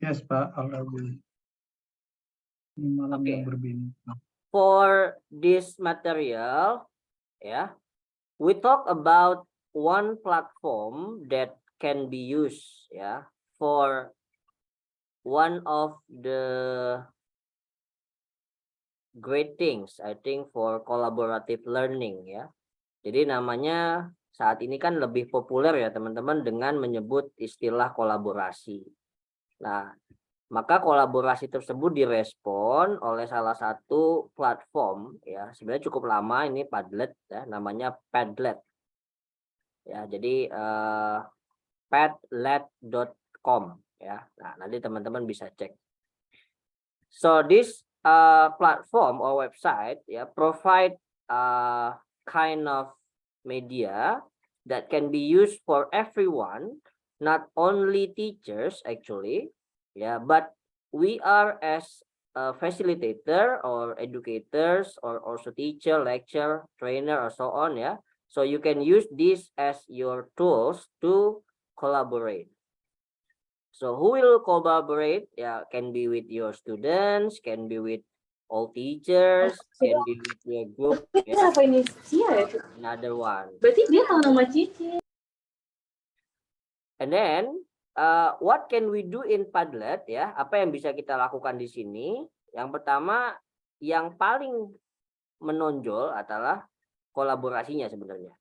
Yes, Pak, already. Ini malam yang Okay. berbintang. For this material, yeah, we talk about one platform that can be used, yeah, for one of the great things, I think, for collaborative learning, ya. Jadi namanya saat ini kan lebih populer ya teman-teman dengan menyebut istilah kolaborasi. Nah, maka kolaborasi tersebut direspon oleh salah satu platform ya, sebenarnya cukup lama ini Padlet ya, namanya Padlet. Ya, jadi padlet.com ya. Nah, nanti teman-teman bisa cek. So this platform or website provide kind of media that can be used for everyone, not only teachers actually, but we are as a facilitator or educators or also teacher, lecturer, trainer, or so on, so you can use this as your tools to collaborate. So who will collaborate? Can be with your students, can be with all teachers, can be with your group. Apa ini Cia ya? Another one. Berarti dia tahu nama Cici. And then what can we do in Padlet ya? Apa yang bisa kita lakukan di sini? Yang pertama, yang paling menonjol adalah kolaborasinya sebenarnya.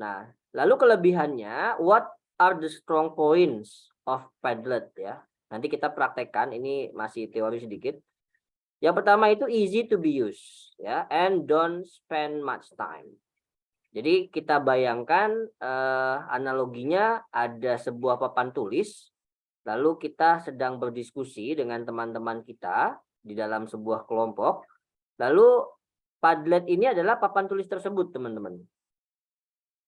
Nah, lalu kelebihannya, what are the strong points of Padlet ya? Nanti kita praktekkan, ini masih teori sedikit. Yang pertama itu easy to be used ya, and don't spend much time. Jadi kita bayangkan analoginya ada sebuah papan tulis, lalu kita sedang berdiskusi dengan teman-teman kita di dalam sebuah kelompok, lalu Padlet ini adalah papan tulis tersebut, teman-teman.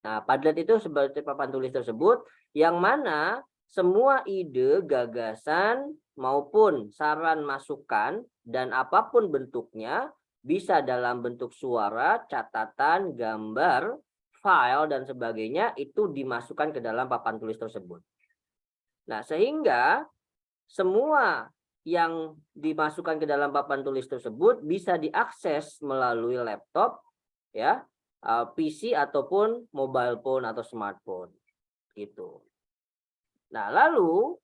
Nah, Padlet itu seperti papan tulis tersebut, yang mana semua ide, gagasan, maupun saran masukan, dan apapun bentuknya, bisa dalam bentuk suara, catatan, gambar, file, dan sebagainya, itu dimasukkan ke dalam papan tulis tersebut. Nah, sehingga semua yang dimasukkan ke dalam papan tulis tersebut bisa diakses melalui laptop, ya, PC ataupun mobile phone atau smartphone gitu. Nah, lalu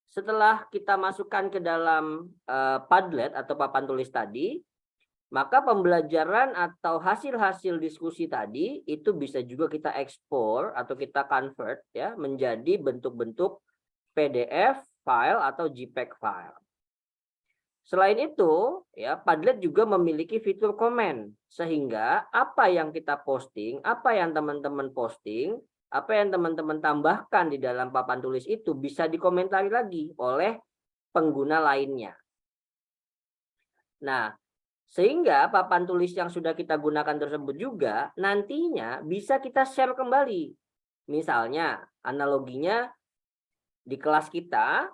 setelah kita masukkan ke dalam Padlet atau papan tulis tadi, maka pembelajaran atau hasil-hasil diskusi tadi itu bisa juga kita ekspor atau kita convert ya menjadi bentuk-bentuk PDF file atau JPEG file. Selain itu, ya, Padlet juga memiliki fitur komen, sehingga apa yang kita posting, apa yang teman-teman posting, apa yang teman-teman tambahkan di dalam papan tulis itu bisa dikomentari lagi oleh pengguna lainnya. Nah, sehingga papan tulis yang sudah kita gunakan tersebut juga nantinya bisa kita share kembali. Misalnya, analoginya di kelas kita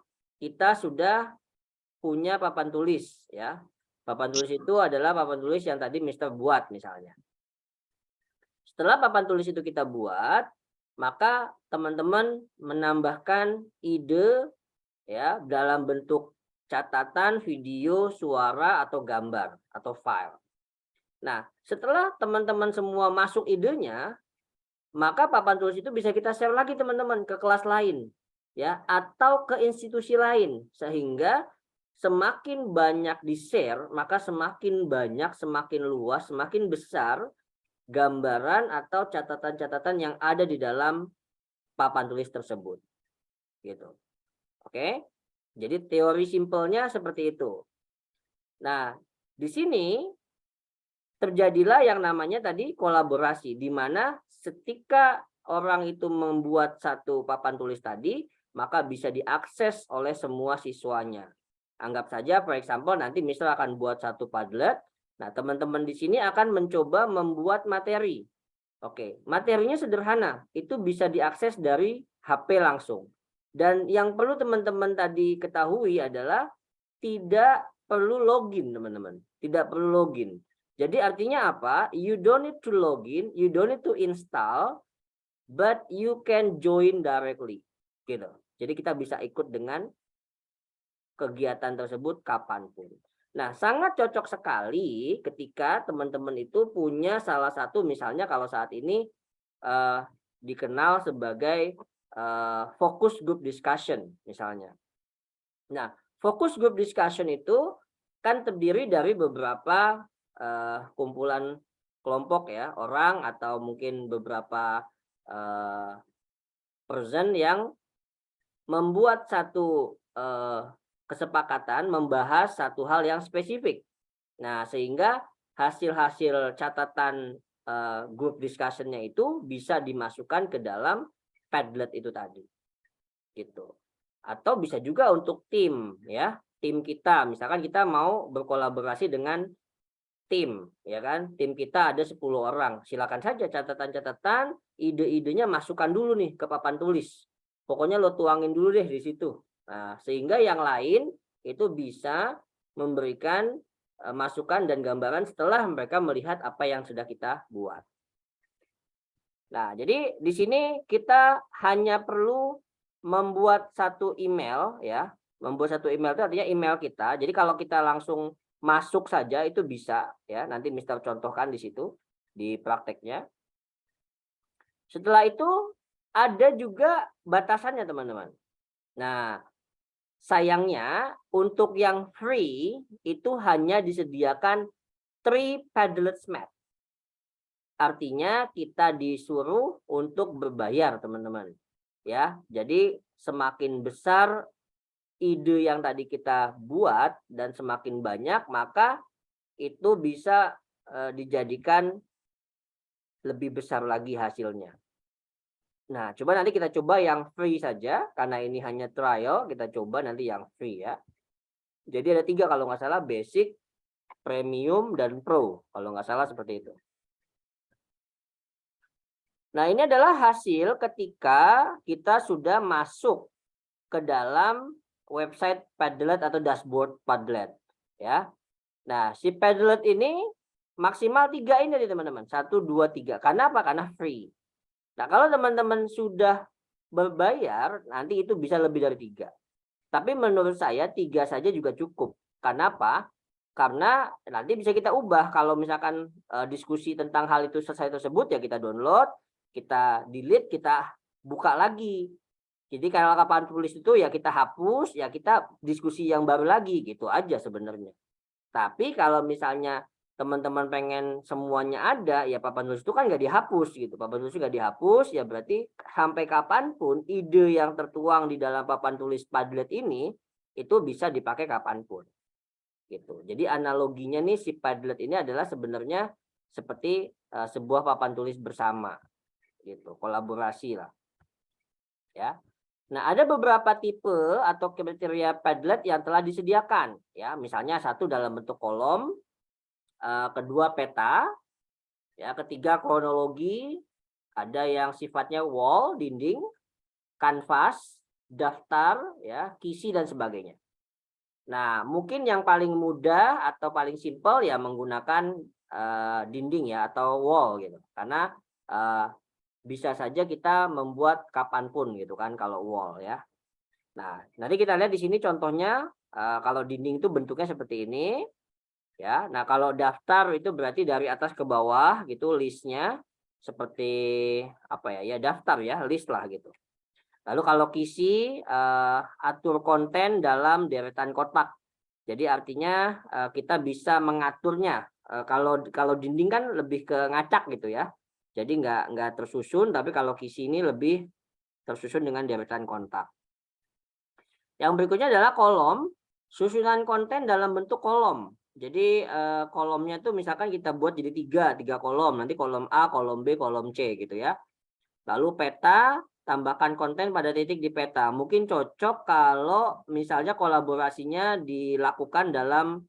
sudah punya papan tulis ya. Papan tulis itu adalah papan tulis yang tadi Mister buat misalnya. Setelah papan tulis itu kita buat, maka teman-teman menambahkan ide ya dalam bentuk catatan, video, suara atau gambar atau file. Nah, setelah teman-teman semua masuk idenya, maka papan tulis itu bisa kita share lagi teman-teman ke kelas lain ya atau ke institusi lain, sehingga semakin banyak di-share, maka semakin banyak, semakin luas, semakin besar gambaran atau catatan-catatan yang ada di dalam papan tulis tersebut. Gitu. Oke? Jadi teori simpelnya seperti itu. Nah, di sini terjadilah yang namanya tadi kolaborasi, di mana ketika orang itu membuat satu papan tulis tadi, maka bisa diakses oleh semua siswanya. Anggap saja, for example, nanti Mister akan buat satu Padlet. Nah, teman-teman di sini akan mencoba membuat materi. Oke, materinya sederhana. Itu bisa diakses dari HP langsung. Dan yang perlu teman-teman tadi ketahui adalah tidak perlu login, teman-teman. Tidak perlu login. Jadi artinya apa? You don't need to login, you don't need to install, but you can join directly. Gitu. Jadi kita bisa ikut dengan kegiatan tersebut kapanpun. Nah, sangat cocok sekali ketika teman-teman itu punya salah satu, misalnya kalau saat ini dikenal sebagai focus group discussion misalnya. Nah, focus group discussion itu kan terdiri dari beberapa kumpulan kelompok ya, orang atau mungkin beberapa person yang membuat satu kesepakatan membahas satu hal yang spesifik. Nah, sehingga hasil-hasil catatan group discussion-nya itu bisa dimasukkan ke dalam Padlet itu tadi. Gitu. Atau bisa juga untuk tim ya. Tim kita, misalkan kita mau berkolaborasi dengan tim, ya kan? Tim kita ada 10 orang. Silakan saja catatan-catatan, ide-idenya masukkan dulu nih ke papan tulis. Pokoknya lo tuangin dulu deh di situ. Nah, sehingga yang lain itu bisa memberikan masukan dan gambaran setelah mereka melihat apa yang sudah kita buat. Nah, jadi di sini kita hanya perlu membuat satu email ya. Membuat satu email itu artinya email kita. Jadi kalau kita langsung masuk saja itu bisa ya. Nanti Mister contohkan di situ di prakteknya. Setelah itu ada juga batasannya, teman-teman. Nah, sayangnya untuk yang free itu hanya disediakan 3 Padlets Math. Artinya kita disuruh untuk berbayar, teman-teman. Ya, jadi semakin besar ide yang tadi kita buat dan semakin banyak, maka itu bisa dijadikan lebih besar lagi hasilnya. Nah, coba nanti kita coba yang free saja, karena ini hanya trial, kita coba nanti yang free ya. Jadi ada 3 kalau nggak salah, basic, premium, dan pro. Kalau nggak salah seperti itu. Nah, ini adalah hasil ketika kita sudah masuk ke dalam website Padlet atau dashboard Padlet. Ya. Nah, si Padlet ini maksimal 3 ini nih teman-teman. 1, 2, 3. Karena apa? Karena free. Nah, kalau teman-teman sudah berbayar, nanti itu bisa lebih dari 3. Tapi menurut saya 3 saja juga cukup. Karena apa? Karena nanti bisa kita ubah. Kalau misalkan diskusi tentang hal itu selesai tersebut, ya kita download, kita delete, kita buka lagi. Jadi kalau papan tulis itu ya kita hapus, ya kita diskusi yang baru lagi, gitu aja sebenarnya. Tapi kalau misalnya teman-teman pengen semuanya ada, ya papan tulis itu kan nggak dihapus gitu. Papan tulis nggak dihapus, ya berarti sampai kapanpun ide yang tertuang di dalam papan tulis Padlet ini itu bisa dipakai kapanpun. Gitu. Jadi analoginya nih si Padlet ini adalah sebenarnya seperti sebuah papan tulis bersama, gitu, kolaborasi lah. Ya. Nah, ada beberapa tipe atau kriteria Padlet yang telah disediakan. Ya, misalnya 1 dalam bentuk kolom. Kedua peta, ya, ketiga kronologi, ada yang sifatnya wall, dinding, kanvas, daftar, ya, kisi dan sebagainya. Nah, mungkin yang paling mudah atau paling simpel ya menggunakan dinding ya atau wall gitu, karena bisa saja kita membuat kapanpun gitu kan kalau wall ya. Nah, nanti kita lihat di sini contohnya kalau dinding itu bentuknya seperti ini. Ya, nah kalau daftar itu berarti dari atas ke bawah gitu listnya seperti apa ya? Ya daftar ya, list lah gitu. Lalu kalau kisi atur konten dalam deretan kotak. Jadi artinya kita bisa mengaturnya. Kalau dinding kan lebih ke ngacak gitu ya. Jadi nggak tersusun, tapi kalau kisi ini lebih tersusun dengan deretan kontak. Yang berikutnya adalah kolom, susunan konten dalam bentuk kolom. Jadi kolomnya tuh misalkan kita buat jadi 3 kolom. Nanti kolom A, kolom B, kolom C gitu ya. Lalu peta, tambahkan konten pada titik di peta. Mungkin cocok kalau misalnya kolaborasinya dilakukan dalam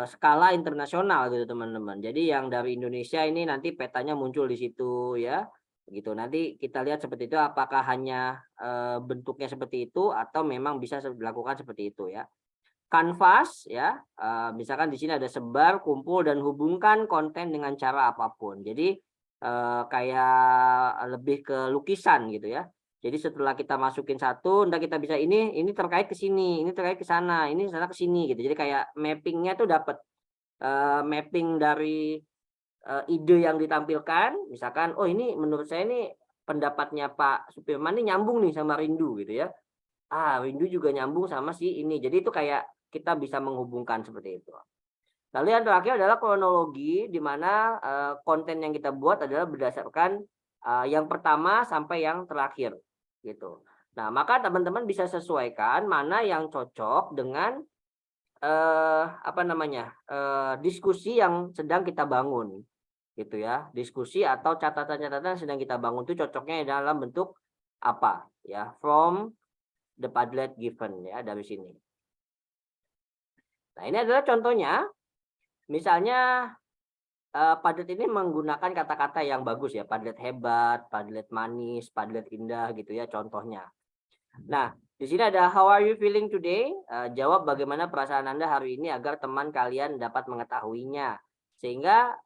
skala internasional gitu teman-teman. Jadi yang dari Indonesia ini nanti petanya muncul di situ ya. Gitu. Nanti kita lihat seperti itu apakah hanya bentuknya seperti itu atau memang bisa dilakukan seperti itu ya. Kanvas ya, misalkan di sini ada sebar, kumpul dan hubungkan konten dengan cara apapun. Jadi kayak lebih ke lukisan gitu ya. Jadi setelah kita masukin satu, ntar kita bisa ini terkait ke sini, ini terkait ke sana, ini sana ke sini gitu. Jadi kayak mappingnya tuh dapat mapping dari ide yang ditampilkan. Misalkan, oh ini menurut saya ini pendapatnya Pak Supirman ini nyambung nih sama Rindu gitu ya. Rindu juga nyambung sama si ini. Jadi itu kayak kita bisa menghubungkan seperti itu. Lalu yang terakhir adalah kronologi, di mana konten yang kita buat adalah berdasarkan yang pertama sampai yang terakhir gitu. Nah, maka teman-teman bisa sesuaikan mana yang cocok dengan diskusi yang sedang kita bangun gitu ya. Diskusi atau catatan-catatan sedang kita bangun itu cocoknya dalam bentuk apa ya, from the Padlet given ya, dari sini. Nah, ini adalah contohnya. Misalnya Padlet ini menggunakan kata-kata yang bagus ya, Padlet hebat, Padlet manis, Padlet indah gitu ya contohnya. Nah, di sini ada how are you feeling today? Jawab bagaimana perasaan Anda hari ini agar teman kalian dapat mengetahuinya. Sehingga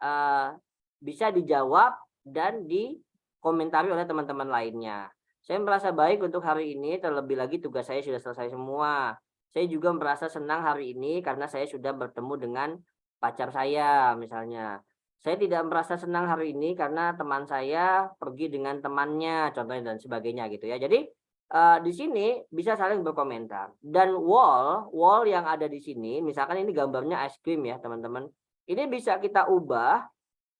bisa dijawab dan dikomentari oleh teman-teman lainnya. Saya merasa baik untuk hari ini, terlebih lagi tugas saya sudah selesai semua. Saya juga merasa senang hari ini karena saya sudah bertemu dengan pacar saya misalnya. Saya tidak merasa senang hari ini karena teman saya pergi dengan temannya, contohnya dan sebagainya gitu ya. Jadi di sini bisa saling berkomentar. Dan wall yang ada di sini, misalkan ini gambarnya es krim ya teman-teman. Ini bisa kita ubah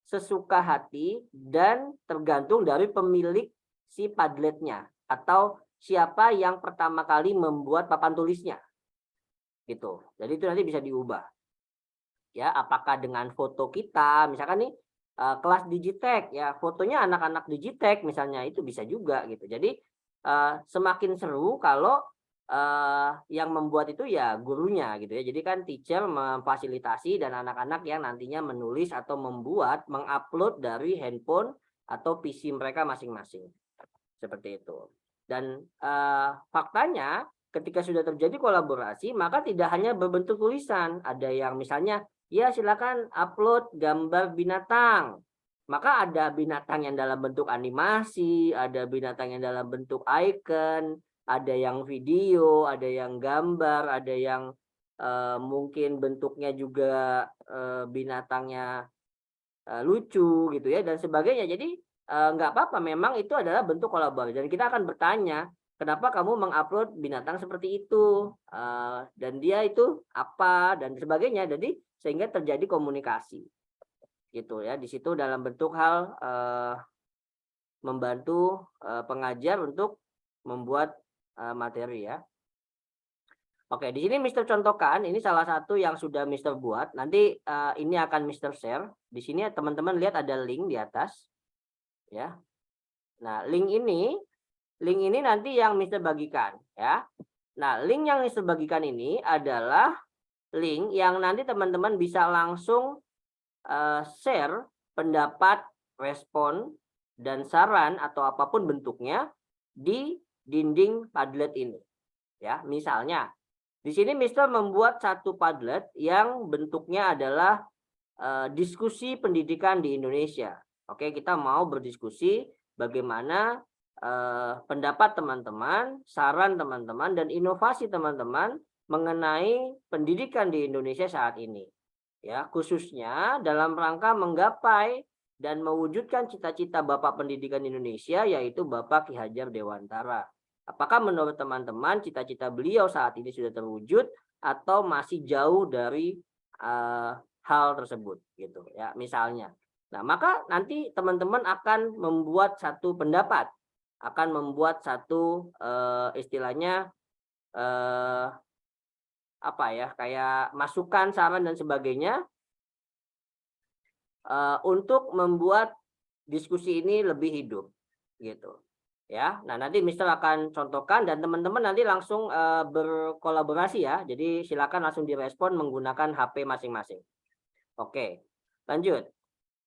sesuka hati dan tergantung dari pemilik si Padletnya atau siapa yang pertama kali membuat papan tulisnya. Gitu. Jadi itu nanti bisa diubah. Ya, apakah dengan foto kita, misalkan nih kelas Digitek ya, fotonya anak-anak Digitek misalnya, itu bisa juga gitu. Jadi semakin seru kalau yang membuat itu ya gurunya gitu ya. Jadi kan teacher memfasilitasi dan anak-anak yang nantinya menulis atau membuat, mengupload dari handphone atau PC mereka masing-masing. Seperti itu. Dan faktanya ketika sudah terjadi kolaborasi, maka tidak hanya berbentuk tulisan. Ada yang misalnya, ya silakan upload gambar binatang. Maka ada binatang yang dalam bentuk animasi, ada binatang yang dalam bentuk icon, ada yang video, ada yang gambar, ada yang mungkin bentuknya juga binatangnya lucu gitu ya dan sebagainya. Jadi nggak apa-apa, memang itu adalah bentuk kolaborasi dan kita akan bertanya, kenapa kamu mengupload binatang seperti itu dan dia itu apa dan sebagainya. Jadi sehingga terjadi komunikasi gitu ya. Di situ dalam bentuk hal membantu pengajar untuk membuat materi ya. Oke, di sini Mister contohkan, ini salah satu yang sudah Mister buat. Nanti ini akan Mister share. Di sini teman-teman lihat ada link di atas. Ya. Nah, link ini nanti yang Mister bagikan ya. Nah, link yang Mister bagikan ini adalah link yang nanti teman-teman bisa langsung share pendapat, respon dan saran atau apapun bentuknya di dinding Padlet ini. Ya, misalnya di sini Mister membuat satu Padlet yang bentuknya adalah diskusi pendidikan di Indonesia. Oke, kita mau berdiskusi bagaimana pendapat teman-teman, saran teman-teman, dan inovasi teman-teman mengenai pendidikan di Indonesia saat ini. Ya, khususnya dalam rangka menggapai dan mewujudkan cita-cita Bapak Pendidikan Indonesia, yaitu Bapak Ki Hajar Dewantara. Apakah menurut teman-teman cita-cita beliau saat ini sudah terwujud atau masih jauh dari hal tersebut gitu ya misalnya. Nah, maka nanti teman-teman akan membuat satu pendapat, akan membuat satu istilahnya apa ya, kayak masukan, saran dan sebagainya untuk membuat diskusi ini lebih hidup gitu. Ya, nah nanti Mister akan contohkan dan teman-teman nanti langsung berkolaborasi ya. Jadi silakan langsung direspon menggunakan HP masing-masing. Oke, lanjut.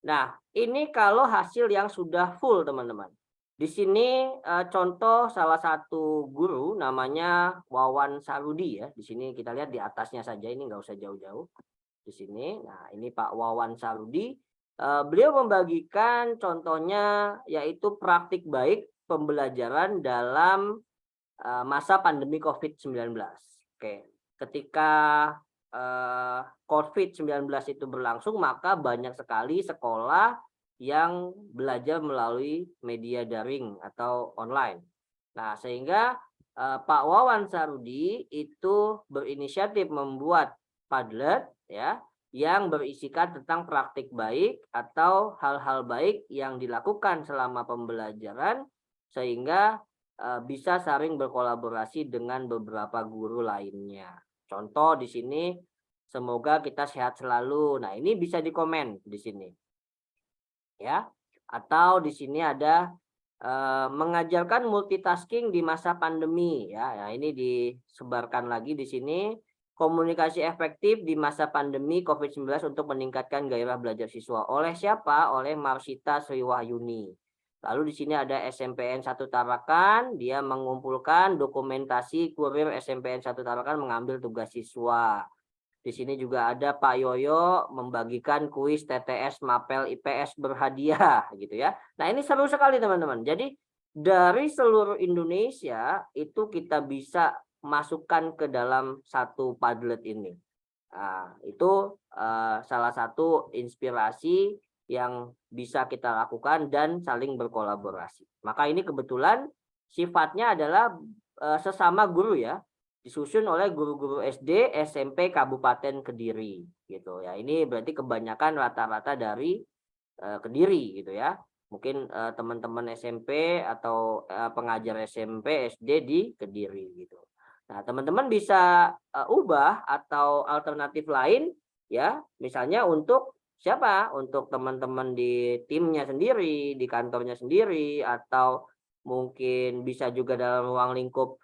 Nah, ini kalau hasil yang sudah full teman-teman. Di sini contoh salah satu guru namanya Wawan Sarudi ya. Di sini kita lihat di atasnya saja, ini nggak usah jauh-jauh. Di sini, nah ini Pak Wawan Sarudi. Beliau membagikan contohnya yaitu praktik baik pembelajaran dalam masa pandemi COVID-19. Oke, ketika COVID-19 itu berlangsung, maka banyak sekali sekolah yang belajar melalui media daring atau online. Nah, sehingga Pak Wawan Sarudi itu berinisiatif membuat Padlet ya, yang berisikan tentang praktik baik atau hal-hal baik yang dilakukan selama pembelajaran sehingga bisa saling berkolaborasi dengan beberapa guru lainnya. Contoh di sini, semoga kita sehat selalu. Nah, ini bisa dikomen di sini. Ya. Atau di sini ada mengajarkan multitasking di masa pandemi ya. Nah, ini disebarkan lagi di sini. Komunikasi efektif di masa pandemi COVID-19 untuk meningkatkan gairah belajar siswa. Oleh siapa? Oleh Marsita Sriwahyuni. Lalu di sini ada SMPN 1 Tarakan, dia mengumpulkan dokumentasi kurir SMPN 1 Tarakan mengambil tugas siswa. Di sini juga ada Pak Yoyo membagikan kuis TTS Mapel IPS berhadiah gitu ya. Nah, ini seru sekali teman-teman. Jadi dari seluruh Indonesia itu kita bisa masukkan ke dalam satu Padlet ini. Nah, itu salah satu inspirasi yang bisa kita lakukan dan saling berkolaborasi. Maka ini kebetulan sifatnya adalah sesama guru ya, disusun oleh guru-guru SD, SMP Kabupaten Kediri gitu ya. Ini berarti kebanyakan rata-rata dari Kediri gitu ya. Mungkin teman-teman SMP atau pengajar SMP, SD di Kediri gitu. Nah, teman-teman bisa ubah atau alternatif lain ya, misalnya untuk siapa? Untuk teman-teman di timnya sendiri, di kantornya sendiri, atau mungkin bisa juga dalam ruang lingkup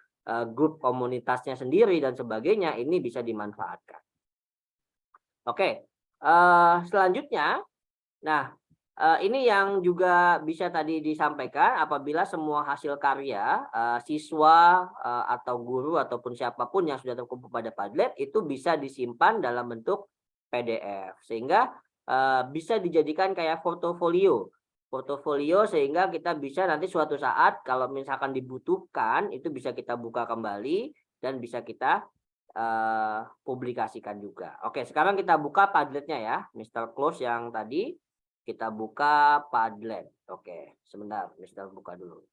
grup komunitasnya sendiri dan sebagainya. Ini bisa dimanfaatkan. Oke, selanjutnya, nah ini yang juga bisa tadi disampaikan, apabila semua hasil karya siswa atau guru ataupun siapapun yang sudah terkumpul pada Padlet itu bisa disimpan dalam bentuk PDF sehingga bisa dijadikan kayak portofolio sehingga kita bisa nanti suatu saat kalau misalkan dibutuhkan itu bisa kita buka kembali dan bisa kita publikasikan juga. Oke, sekarang kita buka Padletnya ya, Mr. Close yang tadi. Kita buka Padlet. Oke, sebentar, Mister buka dulu.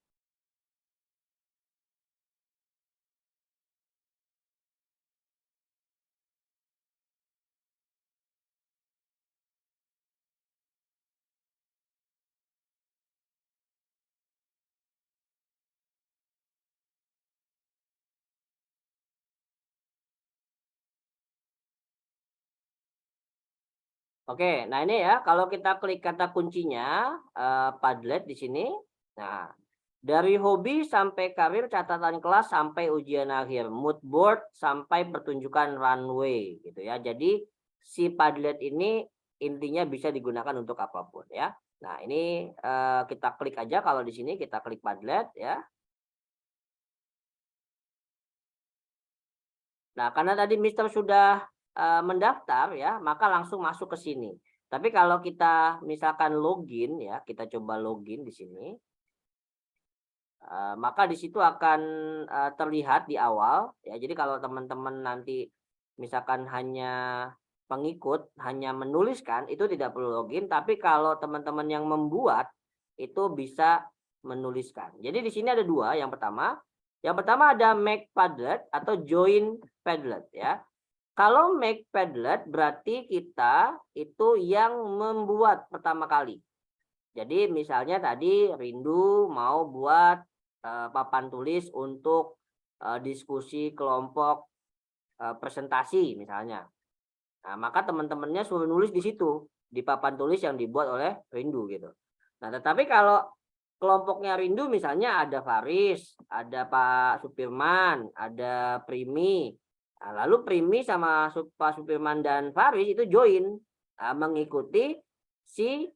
Oke, nah ini ya, kalau kita klik kata kuncinya Padlet di sini. Nah, dari hobi sampai karir, catatan kelas sampai ujian akhir, mood board sampai pertunjukan runway gitu ya. Jadi si Padlet ini intinya bisa digunakan untuk apapun ya. Nah, ini kita klik aja, kalau di sini kita klik Padlet ya. Nah, karena tadi Mister sudah mendaftar ya, maka langsung masuk ke sini. Tapi kalau kita misalkan login ya, kita coba login di sini. Maka di situ akan terlihat di awal ya. Jadi kalau teman-teman nanti misalkan hanya pengikut, hanya menuliskan, itu tidak perlu login, tapi kalau teman-teman yang membuat itu bisa menuliskan. Jadi di sini ada dua, yang pertama ada make Padlet atau join Padlet ya. Kalau make Padlet berarti kita itu yang membuat pertama kali. Jadi misalnya tadi Rindu mau buat papan tulis untuk diskusi kelompok presentasi misalnya. Nah, maka teman-temannya suruh nulis di situ, di papan tulis yang dibuat oleh Rindu gitu. Nah, tetapi kalau kelompoknya Rindu misalnya ada Faris, ada Pak Supirman, ada Primi. Nah, lalu Primi sama Pak Supirman dan Faris itu join mengikuti si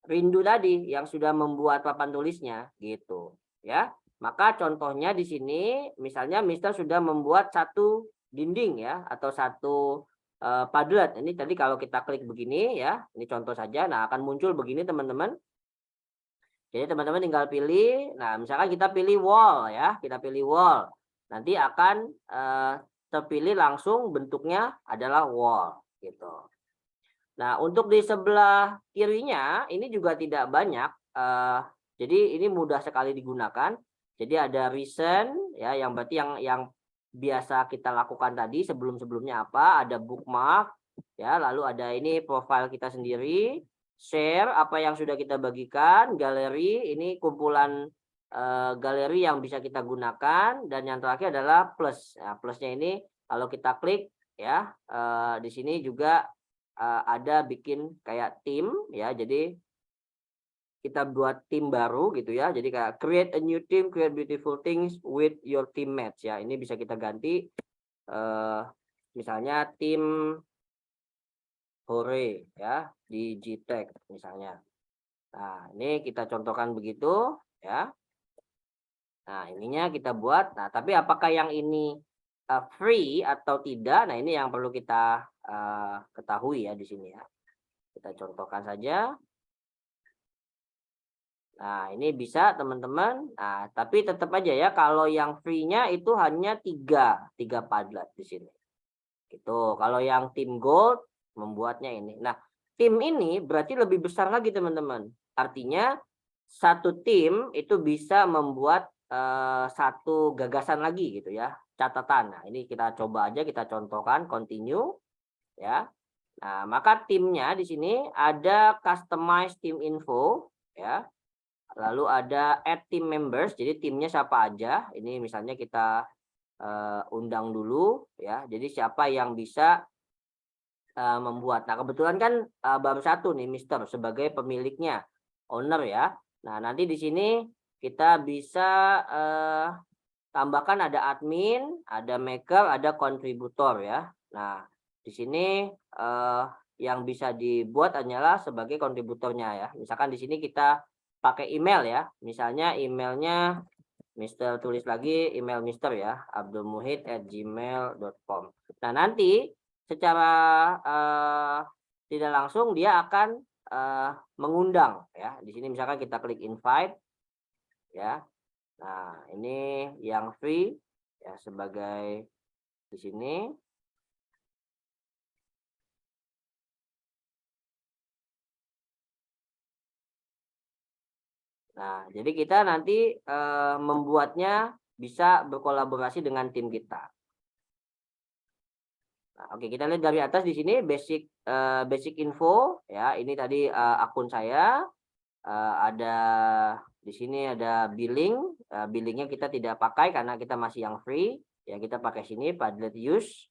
Rindu tadi yang sudah membuat papan tulisnya gitu ya. Maka contohnya di sini misalnya Mister sudah membuat satu dinding ya atau satu Padlet. Ini tadi kalau kita klik begini ya, ini contoh saja. Nah, akan muncul begini teman-teman. Jadi teman-teman tinggal pilih. Nah, misalkan kita pilih wall ya, kita pilih wall. Nanti akan terpilih langsung bentuknya adalah wall gitu. Nah, untuk di sebelah kirinya ini juga tidak banyak. Jadi ini mudah sekali digunakan. Jadi ada recent ya, yang berarti yang biasa kita lakukan tadi sebelum-sebelumnya apa? Ada bookmark ya, lalu ada ini profile kita sendiri, share apa yang sudah kita bagikan, galeri ini kumpulan galeri yang bisa kita gunakan, dan yang terakhir adalah plus. Nah, plusnya ini kalau kita klik ya, di sini juga ada bikin kayak tim ya, jadi kita buat tim baru gitu ya, jadi kayak create a new team, create beautiful things with your teammates ya. Ini bisa kita ganti misalnya tim hore ya di GTech misalnya. Nah, ini kita contohkan begitu ya. Nah, ininya kita buat. Nah, tapi apakah yang ini free atau tidak? Nah, ini yang perlu kita ketahui ya di sini ya. Kita contohkan saja. Nah, ini bisa teman-teman. Nah, tapi tetap aja ya, kalau yang free-nya itu hanya tiga Padlet di sini. Gitu. Kalau yang tim gold membuatnya ini. Nah, tim ini berarti lebih besar lagi teman-teman. Artinya satu tim itu bisa membuat satu gagasan lagi gitu ya, catatan. Nah, ini kita coba aja, kita contohkan, continue ya. Nah, maka timnya di sini ada customize team info ya. Lalu ada add team members, jadi timnya siapa aja. Ini misalnya kita undang dulu ya. Jadi siapa yang bisa membuat. Nah, kebetulan kan baru satu nih Mister sebagai pemiliknya, owner ya. Nah, nanti di sini kita bisa tambahkan ada admin, ada maker, ada kontributor ya. Nah, di sini yang bisa dibuat hanyalah sebagai kontributornya ya. Misalkan di sini kita pakai email ya. Misalnya emailnya Mister, tulis lagi email Mister ya, abdulmuhid@gmail.com. Nah, nanti secara tidak langsung dia akan mengundang ya. Di sini misalkan kita klik invite ya. Nah, ini yang free ya, sebagai di sini. Nah, jadi kita nanti membuatnya bisa berkolaborasi dengan tim kita. Nah, oke, kita lihat dari atas di sini basic info ya. Ini tadi akun saya. Ada di sini ada billing. Billingnya kita tidak pakai karena kita masih yang free ya, kita pakai sini Padlet use.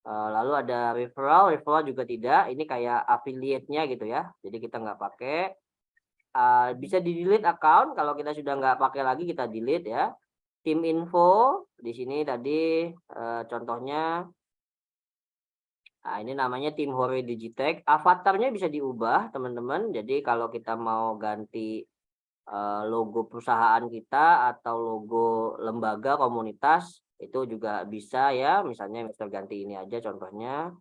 Lalu ada referral juga tidak. Ini kayak affiliate-nya gitu ya. Jadi kita nggak pakai. Bisa di delete account kalau kita sudah nggak pakai lagi, kita delete ya. Tim info di sini tadi contohnya. Nah, ini namanya tim Hore Digitech. Avatarnya bisa diubah teman-teman. Jadi kalau kita mau ganti logo perusahaan kita atau logo lembaga komunitas itu juga bisa ya. Misalnya Mister ganti ini aja contohnya.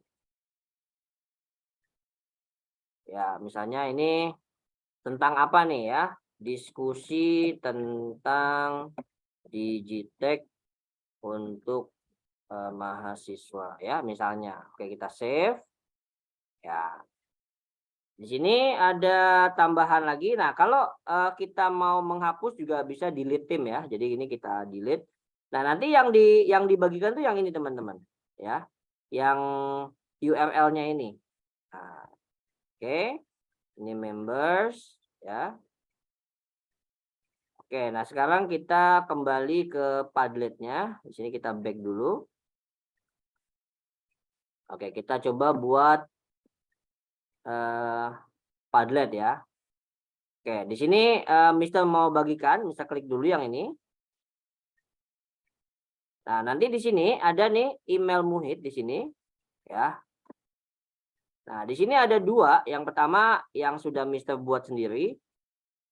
Ya, misalnya ini tentang apa nih ya? Diskusi tentang Digitech untuk mahasiswa ya misalnya. Oke, kita save. Ya. Di sini ada tambahan lagi. Nah, kalau kita mau menghapus juga bisa delete tim ya. Jadi ini kita delete. Nah, nanti yang dibagikan tuh yang ini teman-teman ya. Yang URL-nya ini. Nah, oke. Ini members ya. Oke, nah sekarang kita kembali ke Padlet-nya. Di sini kita back dulu. Oke, kita coba buat Padlet ya. Oke, di sini Mister mau bagikan, Mister klik dulu yang ini. Nah, nanti di sini ada nih email Muhid di sini ya. Nah, di sini ada dua. Yang pertama yang sudah Mister buat sendiri.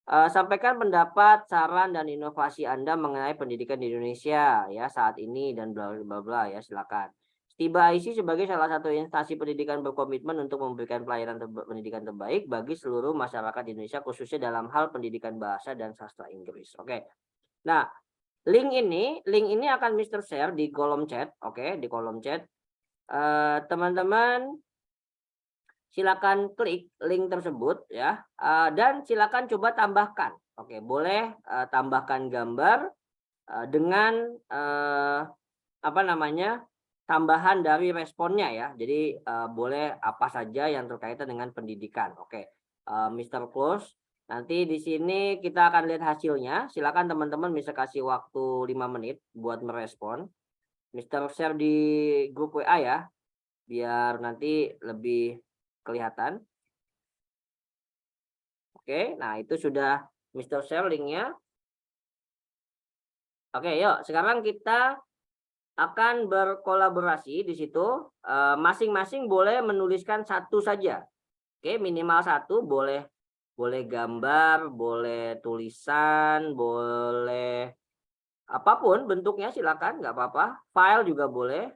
Sampaikan pendapat, saran dan inovasi Anda mengenai pendidikan di Indonesia ya saat ini dan bla bla bla ya, silakan. Tiba IC sebagai salah satu instansi pendidikan berkomitmen untuk memberikan pelayanan pendidikan terbaik bagi seluruh masyarakat Indonesia, khususnya dalam hal pendidikan bahasa dan sastra Inggris. Oke. Nah, link ini akan Mr. share di kolom chat. Oke, di kolom chat. Teman-teman silakan klik link tersebut ya, dan silakan coba tambahkan. Oke, boleh tambahkan gambar dengan apa namanya, tambahan dari responnya ya. Jadi boleh apa saja yang berkaitan dengan pendidikan. Oke, Mr. Close. Nanti di sini kita akan lihat hasilnya. Silakan teman-teman bisa kasih waktu 5 menit buat merespon. Mr. share di grup WA ya, biar nanti lebih kelihatan. Oke, nah itu sudah Mr. share linknya. Oke, yuk sekarang kita akan berkolaborasi di situ. Masing-masing boleh menuliskan satu saja. Oke, minimal satu, boleh gambar, boleh tulisan, boleh apapun bentuknya, silakan, nggak apa-apa. File juga boleh.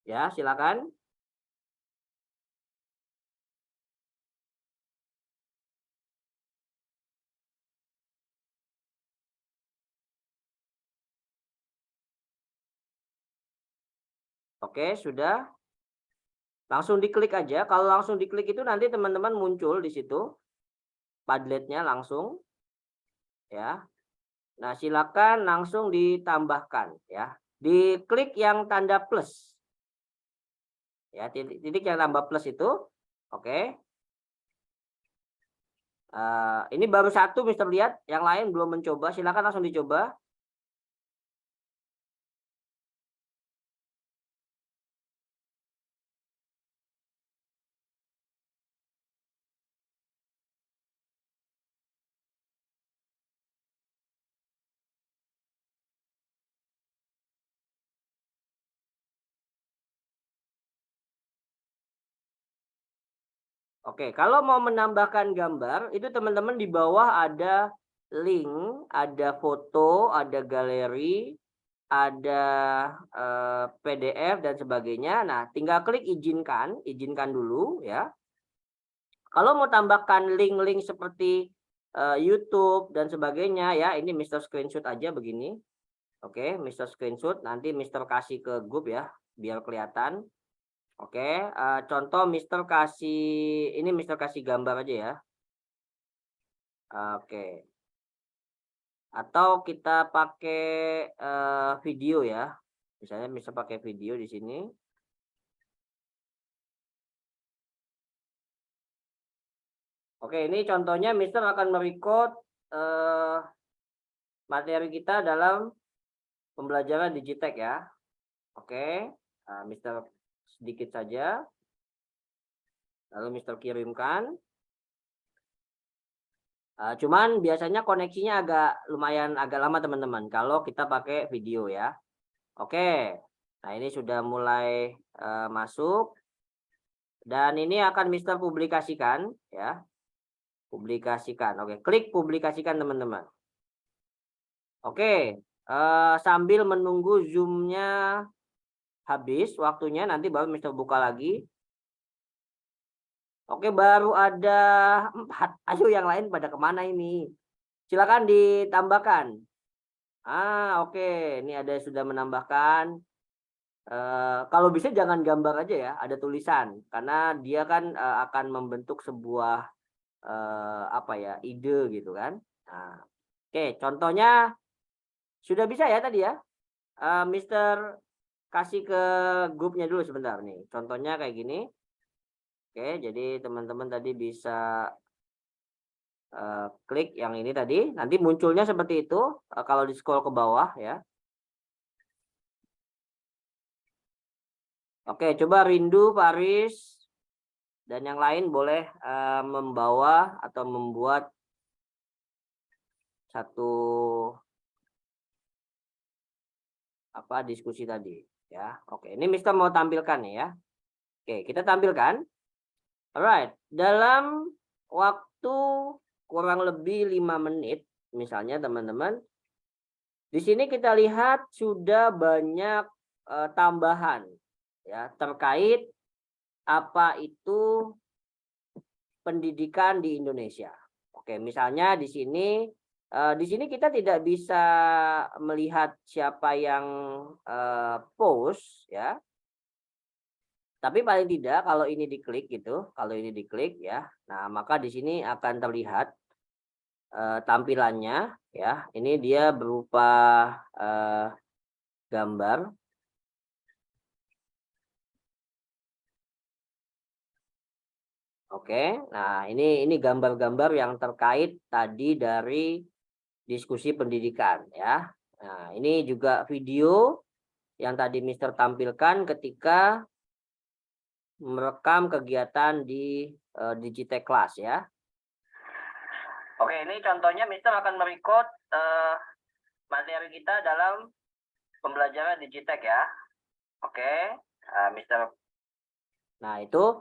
Ya, silakan. Oke, sudah. Langsung diklik aja. Kalau langsung diklik itu nanti teman-teman muncul di situ Padletnya langsung. Ya. Nah, silakan langsung ditambahkan ya. Diklik yang tanda plus. Ya, titik yang tambah plus itu. Oke. Ini baru satu Mister lihat, yang lain belum mencoba. Silakan langsung dicoba. Oke, kalau mau menambahkan gambar, itu teman-teman di bawah ada link, ada foto, ada galeri, ada PDF dan sebagainya. Nah, tinggal klik izinkan dulu ya. Kalau mau tambahkan link-link seperti YouTube dan sebagainya ya, ini Mister screenshot aja begini. Oke, Mister screenshot, nanti Mister kasih ke grup ya, biar kelihatan. Oke, contoh Mister kasih, ini Mister kasih gambar aja ya. Oke. Atau kita pakai video ya. Misalnya Mister pakai video di sini. Oke, ini contohnya Mister akan merecord materi kita dalam pembelajaran Digitech ya. Oke, Mister sedikit saja. Lalu Mister kirimkan. Cuman biasanya koneksinya lumayan agak lama teman-teman kalau kita pakai video ya. Oke, nah ini sudah mulai masuk. Dan ini akan Mister publikasikan ya. Publikasikan. Oke, klik publikasikan teman-teman. Oke, sambil menunggu Zoom-nya habis waktunya, nanti baru Mister buka lagi. Oke, baru ada 4. Ayo yang lain pada kemana ini? Silakan ditambahkan. Oke, ini ada sudah menambahkan. Kalau bisa jangan gambar aja ya, ada tulisan, karena dia kan akan membentuk sebuah apa ya, ide gitu kan. Nah, oke, contohnya sudah bisa ya tadi ya. Mister kasih ke grupnya dulu sebentar nih. Contohnya kayak gini. Oke, jadi teman-teman tadi bisa klik yang ini tadi. Nanti munculnya seperti itu kalau di scroll ke bawah ya. Oke, coba Rindu, Paris, dan yang lain boleh membawa atau membuat satu diskusi tadi ya. Oke, ini Mister mau tampilkan nih ya. Oke, kita tampilkan. Alright, dalam waktu kurang lebih 5 menit misalnya teman-teman, di sini kita lihat sudah banyak tambahan ya terkait apa itu pendidikan di Indonesia. Oke, misalnya di sini kita tidak bisa melihat siapa yang post ya. Tapi paling tidak kalau ini diklik gitu, kalau ini diklik ya, nah maka di sini akan terlihat tampilannya ya. Ini dia berupa gambar. Oke, nah ini gambar-gambar yang terkait tadi dari diskusi pendidikan ya. Nah, ini juga video yang tadi Mister tampilkan ketika merekam kegiatan di Digitek Class ya. Oke, ini contohnya Mister akan merecord materi kita dalam pembelajaran Digitek ya. Oke, Mister. Nah, itu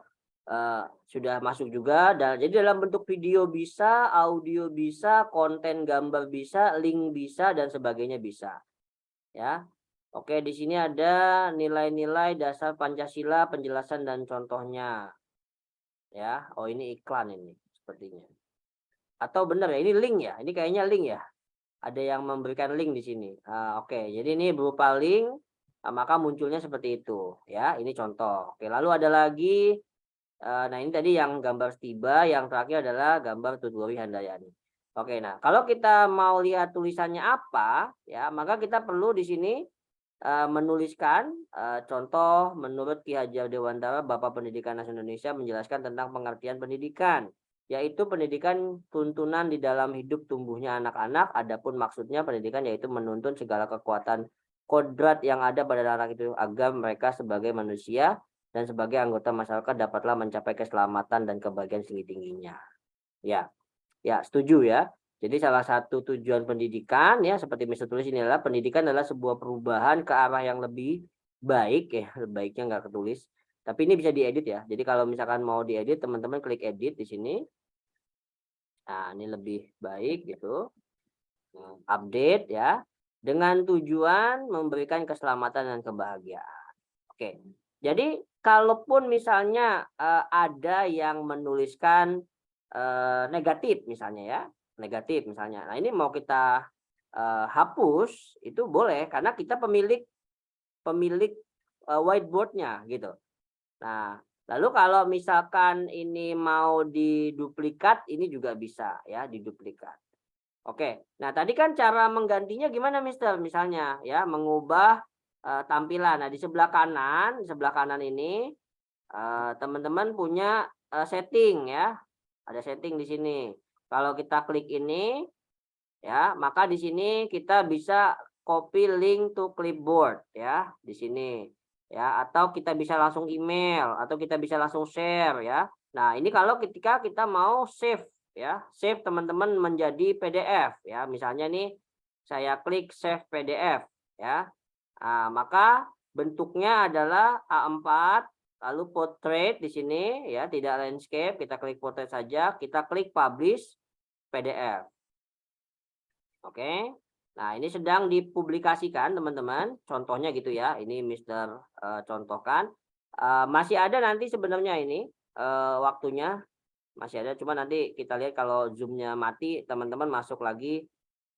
sudah masuk juga. Jadi dalam bentuk video bisa, audio bisa, konten gambar bisa, link bisa, dan sebagainya bisa. Ya. Oke, di sini ada nilai-nilai dasar Pancasila, penjelasan dan contohnya. Ya, oh ini iklan ini sepertinya. Atau benar ya, ini link ya. Ini kayaknya link ya. Ada yang memberikan link di sini. Oke, jadi ini berupa link, maka munculnya seperti itu. Ya, ini contoh. Oke, lalu ada lagi. Nah, ini tadi yang gambar Stiba, yang terakhir adalah gambar Tutwori Handayani. Oke, nah kalau kita mau lihat tulisannya apa, ya maka kita perlu di sini menuliskan contoh menurut Ki Hajar Dewantara Bapak Pendidikan Nasional Indonesia menjelaskan tentang pengertian pendidikan, yaitu pendidikan tuntunan di dalam hidup tumbuhnya anak-anak. Adapun maksudnya pendidikan yaitu menuntun segala kekuatan kodrat yang ada pada anak itu agar mereka sebagai manusia dan sebagai anggota masyarakat dapatlah mencapai keselamatan dan kebahagiaan setinggi-tingginya. Ya, setuju ya. Jadi salah satu tujuan pendidikan ya seperti Mister tulis ini adalah pendidikan adalah sebuah perubahan ke arah yang lebih baik ya. Baiknya nggak ketulis. Tapi ini bisa diedit ya. Jadi kalau misalkan mau diedit, teman-teman klik edit di sini. Nah, ini lebih baik gitu. Update ya. Dengan tujuan memberikan keselamatan dan kebahagiaan. Oke. Jadi kalaupun misalnya ada yang menuliskan negatif misalnya ya, negatif misalnya. Nah, ini mau kita hapus itu boleh karena kita pemilik whiteboardnya gitu. Nah, lalu kalau misalkan ini mau diduplikat, ini juga bisa ya diduplikat. Oke, nah tadi kan cara menggantinya gimana Mister? Misalnya ya mengubah tampilan. Nah di sebelah kanan ini teman-teman punya setting ya, ada setting di sini. Kalau kita klik ini ya, maka di sini kita bisa copy link to clipboard ya di sini ya, atau kita bisa langsung email atau kita bisa langsung share ya. Nah ini kalau ketika kita mau save ya, save teman-teman menjadi PDF ya. Misalnya nih saya klik save PDF ya. Nah, maka bentuknya adalah A4 lalu portrait di sini ya, tidak landscape, kita klik portrait saja, kita klik publish PDF. Oke. Nah, ini sedang dipublikasikan teman-teman. Contohnya gitu ya. Ini Mister contohkan. Masih ada nanti sebenarnya ini waktunya masih ada, cuma nanti kita lihat kalau zoomnya mati teman-teman masuk lagi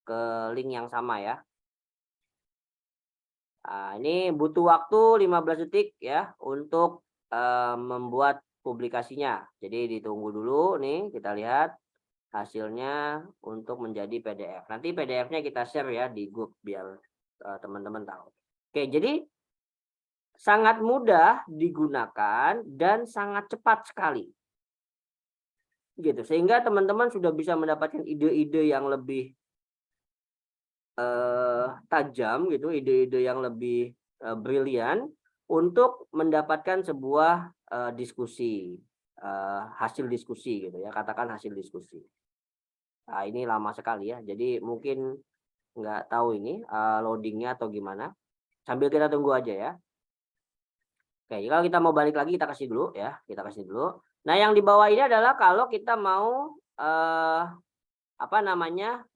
ke link yang sama ya. Nah, ini butuh waktu 15 detik ya untuk membuat publikasinya. Jadi ditunggu dulu nih, kita lihat hasilnya untuk menjadi PDF. Nanti PDF-nya kita share ya di grup biar teman-teman tahu. Oke, jadi sangat mudah digunakan dan sangat cepat sekali. Gitu, sehingga teman-teman sudah bisa mendapatkan ide-ide yang lebih tajam gitu, ide-ide yang lebih brilian untuk mendapatkan sebuah diskusi, hasil diskusi gitu ya, katakan hasil diskusi. Nah, ini lama sekali ya, jadi mungkin nggak tahu ini loadingnya atau gimana. Sambil kita tunggu aja ya. Oke, kalau kita mau balik lagi kita kasih dulu ya, kita kasih dulu. Nah, yang di bawah ini adalah kalau kita mau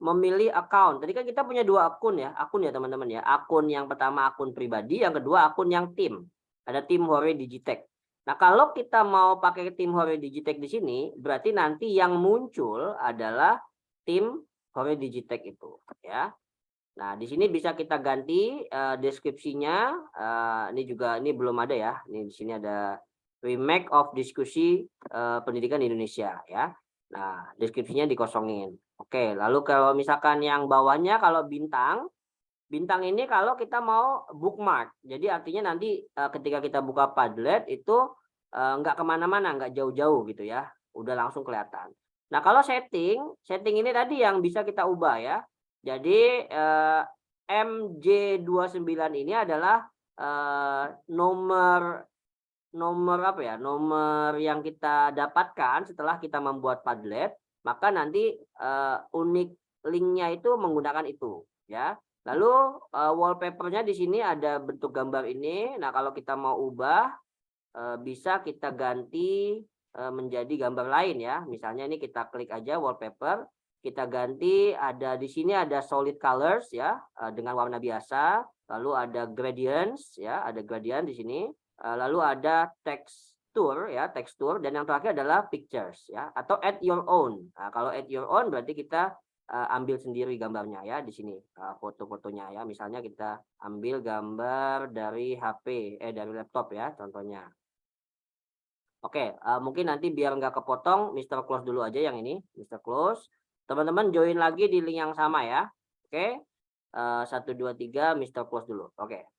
memilih account. Tadi kan kita punya 2 akun ya, teman-teman ya. Akun yang pertama akun pribadi, yang kedua akun yang tim. Ada tim Hore Digitech. Nah, kalau kita mau pakai tim Hore Digitech di sini, berarti nanti yang muncul adalah tim Hore Digitech itu ya. Nah, di sini bisa kita ganti deskripsinya. Ini belum ada ya. Ini di sini ada remake of diskusi pendidikan Indonesia ya. Nah, deskripsinya dikosongin. Oke, lalu kalau misalkan yang bawahnya kalau bintang ini kalau kita mau bookmark. Jadi artinya nanti ketika kita buka Padlet itu nggak kemana-mana, nggak jauh-jauh gitu ya. Udah langsung kelihatan. Nah, kalau setting ini tadi yang bisa kita ubah ya. Jadi MJ29 ini adalah nomor yang kita dapatkan setelah kita membuat Padlet, maka nanti unik linknya itu menggunakan itu ya. Lalu wallpapernya di sini ada bentuk gambar ini. Nah, kalau kita mau ubah bisa kita ganti menjadi gambar lain ya. Misalnya ini kita klik aja wallpaper, kita ganti, ada di sini ada solid colors ya dengan warna biasa, lalu ada gradients ya, ada gradient di sini. Lalu ada tekstur ya, dan yang terakhir adalah pictures ya, atau add your own. Nah, kalau add your own berarti kita ambil sendiri gambarnya ya di sini, foto-fotonya ya. Misalnya kita ambil gambar dari HP dari laptop ya contohnya. Oke, mungkin nanti biar nggak kepotong, Mr. Close dulu aja yang ini, Mr. Close. Teman-teman join lagi di link yang sama ya. Oke, 1, 2, 3, Mr. Close dulu. Oke.